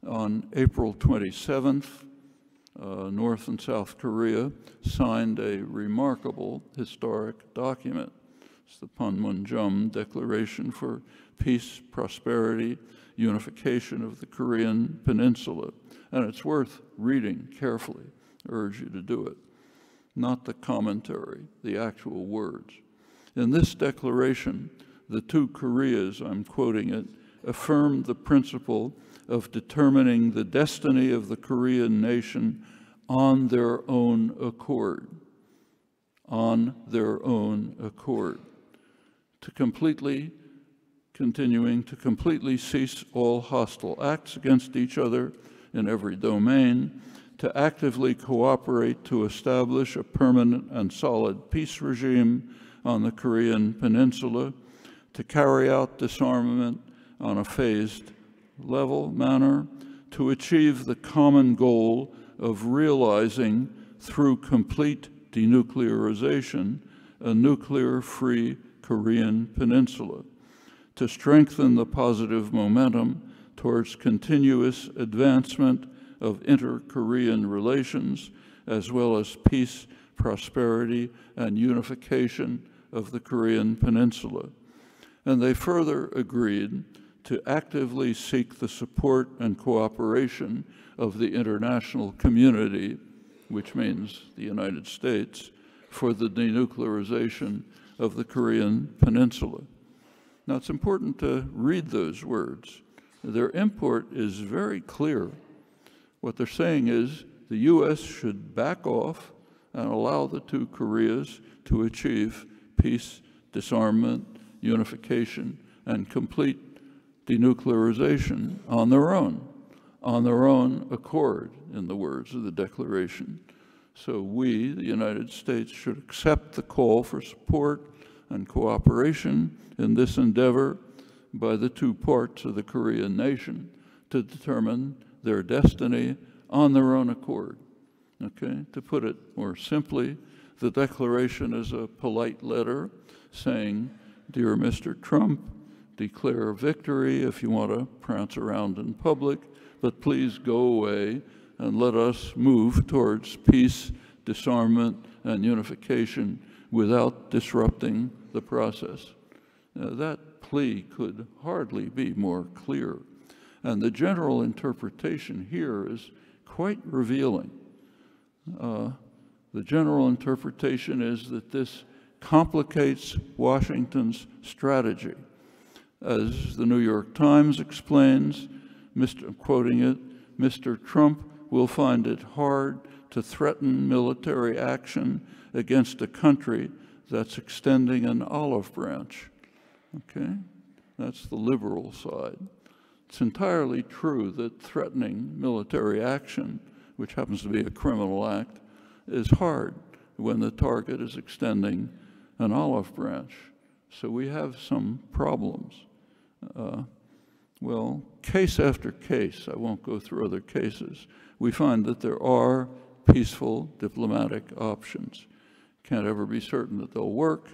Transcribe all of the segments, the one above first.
On April 27th, North and South Korea signed a remarkable historic document. It's the Panmunjom Declaration for Peace, Prosperity, Unification of the Korean Peninsula. And it's worth reading carefully. I urge you to do it. Not the commentary, the actual words. In this declaration, the two Koreas, I'm quoting it, affirmed the principle of determining the destiny of the Korean nation on their own accord. On their own accord. Continuing to completely cease all hostile acts against each other in every domain, to actively cooperate to establish a permanent and solid peace regime on the Korean Peninsula, to carry out disarmament on a phased level manner, to achieve the common goal of realizing through complete denuclearization a nuclear-free Korean Peninsula, to strengthen the positive momentum towards continuous advancement of inter-Korean relations, as well as peace, prosperity, and unification of the Korean Peninsula. And they further agreed to actively seek the support and cooperation of the international community, which means the United States, for the denuclearization of the Korean Peninsula. Now, it's important to read those words. Their import is very clear. What they're saying is the U.S. should back off and allow the two Koreas to achieve peace, disarmament, unification, and complete denuclearization on their own accord, in the words of the declaration. So we, the United States, should accept the call for support and cooperation in this endeavor by the two parts of the Korean nation to determine their destiny on their own accord. Okay? To put it more simply, the declaration is a polite letter saying, "Dear Mr. Trump, declare victory if you want to prance around in public, but please go away and let us move towards peace, disarmament, and unification without disrupting the process." Now, that plea could hardly be more clear. And the general interpretation here is quite revealing. The general interpretation is that this complicates Washington's strategy. As the New York Times explains, I'm quoting it, "Mr. Trump will find it hard to threaten military action against a country that's extending an olive branch." Okay? That's the liberal side. It's entirely true that threatening military action, which happens to be a criminal act, is hard when the target is extending an olive branch. So we have some problems. Well, case after case, I won't go through other cases, we find that there are peaceful diplomatic options. Can't ever be certain that they'll work,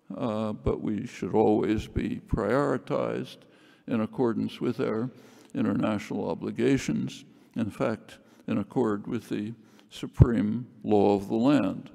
but we should always be prioritized in accordance with our international obligations, in fact, in accord with the supreme law of the land.